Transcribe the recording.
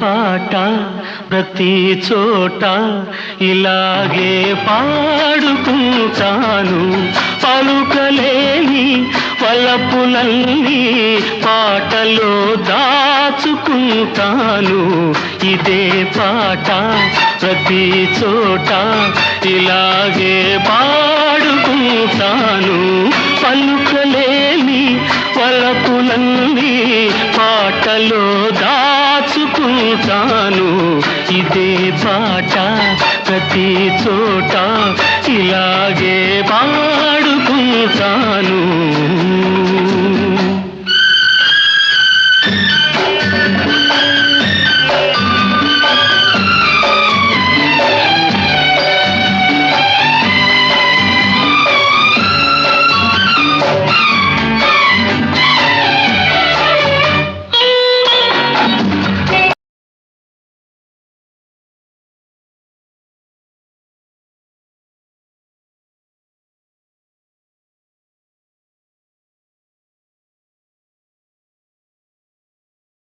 పాట ప్రతి చోట ఇలాగే పాడుకుంటాను. పలుకలేని వలపులన్నీ పాటలో దాచుకుంటాను. ఇదే పాట ప్రతి చోట ఇలాగే పాడుకుంటాను. పలుకలేని వలపులన్నీ పాటలో దాచుకుంటాను. ఇదే పాట ప్రతి చోట ఇలాగే పాడుకుంటాను.